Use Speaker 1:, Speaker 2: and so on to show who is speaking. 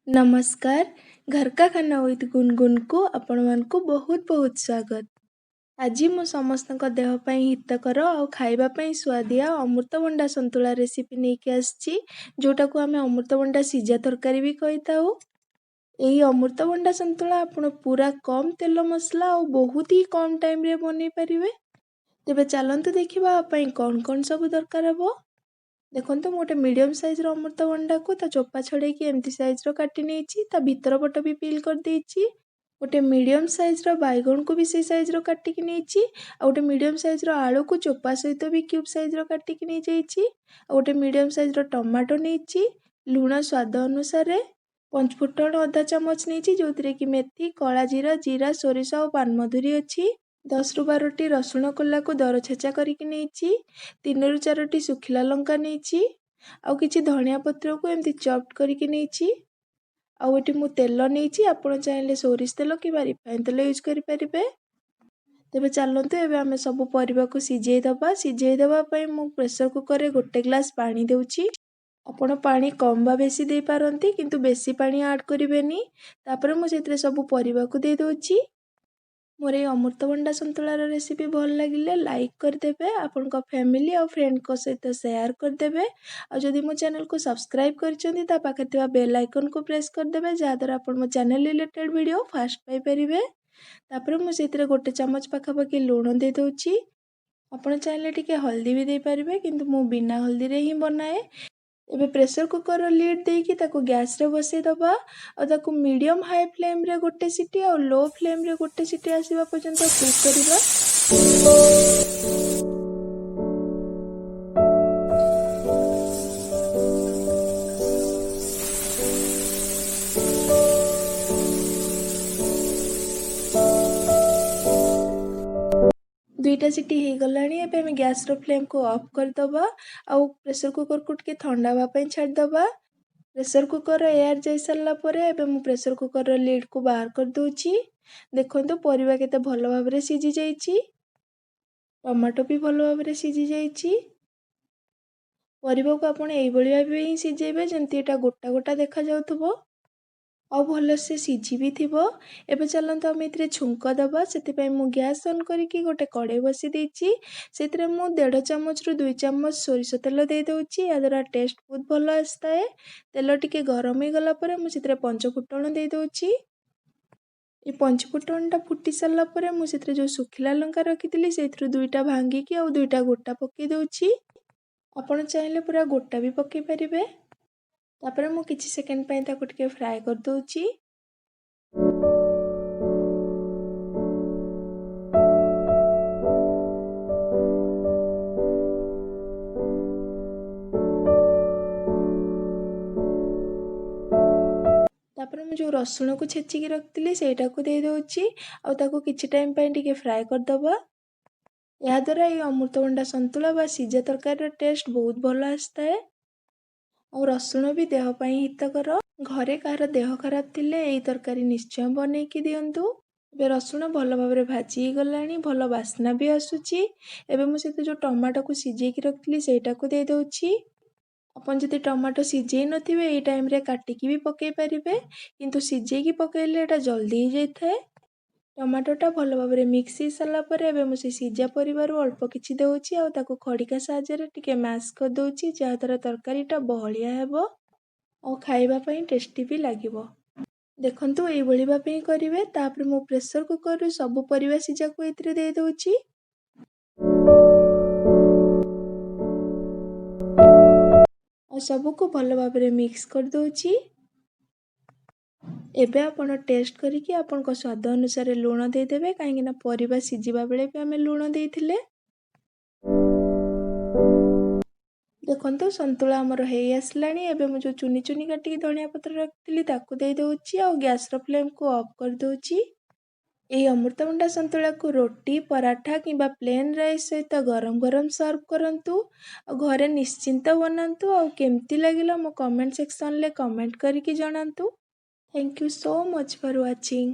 Speaker 1: नमस्कार। घर का खाना विथ गुनगुन को आपण मानकु बहुत बहुत स्वागत। आज मु समस्त देह पई हितकर और खाइबा पई स्वादिया अमृतभंडा संतुला रेसिपी नेकी आछि, जोटा को आमे अमृतभंडा सिजा तरकारी भी कहिताऊ। एही अमृतभंडा संतुला आपण पूरा कम तेल मसला और बहुत ही कम टाइम रे बनै परिबे। तेबे चलंतु देखिबा पई कोन कोन सब दरकार हबो। देखो गोटे मीडियम साइज अमृतभंडा को ता चोपा छड़े एमती साइज काटी नहीं ता भीतर पट भी पिल कर देछि। गोटे मीडियम साइज बैगण को भी से साइज काटिकी नहीं। गोटे मीडियम साइज आलू को चोपा सहित भी क्यूब साइज काटिकी नहीं जाइछि। गोटे मीडियम साइज टमाटो नहीं। लुण स्वाद अनुसार। पंचफुटण अधा चामच नहीं जो कि मेथी कला जीरा जीरा सोरिष और पानमधुरी अच्छी। 10 ରୁ 12ଟି रसुण कोला को दर छेचा करके नहीं। 3 ରୁ 4ଟି सुखिला लंका नहीं। आउ किछि धनिया पत्र को एमती चॉप्ड करके नहीं। आउ एटी मु तेल नहीं। आपण चाहिले सोरिष तेल कि रिफाइन तेल यूज करि परिबे। तेबे चलंतु एबे आमे सब परिबा को सिझेई दबा पई मु प्रेशर कुकर रे 1 ग्लास पानी देउची। आपण पानी कम बा बेसी दे पारंती, किंतु बेसी पानी ऐड करिवेनी। तापर मु सेतरे सब परिबा को दे दोची। मोर ये अमृतभंडा संतुलार रेसिपी भल लगे लाइक करदेवे, आपण फैमिली और फ्रेंड को सहित शेयर करदेवे। और जदि मो चैनल को सब्सक्राइब करचंदी ता पाखे थिबा बेल आइकन को प्रेस करदेवे, जहाद्वारा आपण मो चैनल रिलेटेड वीडियो फास्ट पाई परिबे। तापर मु सेतिरे 1 चमच पाखापाखि लुण दे दोची। आपण चाहिले टिके हल्दी भी दे पारिबे, किंतु मु बिना हल्दी रे ही बनाए। एबे प्रेशर कुकर लिड देकी ताको गैस रे बसई दबा और ताको मीडियम हाई फ्लेम रे 1 सीटी और लो फ्लेम रे 1 सीटी आसीबा पर्यंत कुक करिबा। दुईटा सीटी हो गलानी। एबे हमें गैस रो फ्लेम को ऑफ कर दबा और प्रेशर कुकर को टिके ठंडा हवा पई छाड़ दबा। प्रेशर कुकर एयर जाई सरला परे एबे मु प्रेशर कुकर रो लिड को बाहर कर दोची। देखंतु परिबा केते भलो भाबरे सिझी जाईची। टमाटो भी भलो भाबरे सिझी जाईची। परिबा को आपण एई बळी भाबे ही सिझेबे जेंति एटा गोटा गोटा देखा जाउथबो और भल से सिझी भी थिबो। एबे चलंतु हम इतरे छुंक दबा। सेति पई मु गैस ऑन करिकि गोटे कड़े बसी देछि। सेतिरे मु 1.5 चमच रु 2 चमच सोरिष तेल दे दोछि। या द्वारा टेस्ट बहुत भलो आस्ताए। तेल टिके गरम ही गला परे मु सेतिरे पंचफुटण दे दोछि। ए पंचफुटणटा फुटी सरला परे मु सेतिरे जो सुखिला लंका रखिथिली सेतिरु 2टा भांगी कि और 2टा गोटा पके दोछि। आपण चाहिले पूरा गोटा भी पके परिबे। तापर मु किछि सेकेंड पई ताको टिके फ्राई कर दोछि। तापर मु जो रसुण को छेचिकी रखिथिली सेटा को दे दोछि और ताको किछि टाइम पई टिके फ्राई कर दबा। या द्वारा ये अमृतभंडा संतुला बा सिजा तरकारी रो टेस्ट बहुत भलो आस्ताए। और रसुण भी देह पई हितकर। घरे कार देह खराब थिले एई तरकारी निश्चय बनै कि दियंतु। एबे रसुण भलो भाबरे भाजी गलानी, भलो बास्ना भी आसुची। एबे मु सेते जो टमाटो को सिझेकी रखथिली सेटा को दे दोछि। अपन जदि टमाटो सिझेई नथिबे एई टाइम रे काटिकी भी पकेई परिबे, किंतु सिझेकी पकेइले एटा जल्दी ही जाइथाय। टमाटोटा भलो भाबरे मिक्स ही सरला परे एबे मु से सिझा परिबारु अल्प किछि देउछि और ताको खड़िका साहाय्य रे टिके मैश कर दोछि, जहाद्वारा तरकारीटा बहलिया हेबो और खाइबा पई टेस्टी भी लागिबो। देखंतु एई भଳି भाबे ही करिवे। तापर मु प्रेशर कुकर रु सब परिबा सिझा को एथिरे दे दोछि। और सब को भलो भाबरे मिक्स कर दोछि। एबे आपण टेस्ट करिकि आपण को स्वाद अनुसार लूण दे देबे, काहेकि ना परिबा सिझिबा बेले भी हमें लूण देइथिले। देखंतु संतुला हमर हेई आसलानी। एबे मु जो चुनी चुनी काटिकी धनिया पत्र रखिथिली ताकू दे दोछि और गैस रो फ्लेम को ऑफ कर दोछि। एई अमृतभंडा संतुला को रोटी पराठा किंबा प्लेन राइस सहित गरम गरम सर्व करंतु और घरे निश्चिंत बनांतु। और केमती लागिला मो कमेंट सेक्शन ले कमेंट करिकि जणांतु। Thank you so much for watching.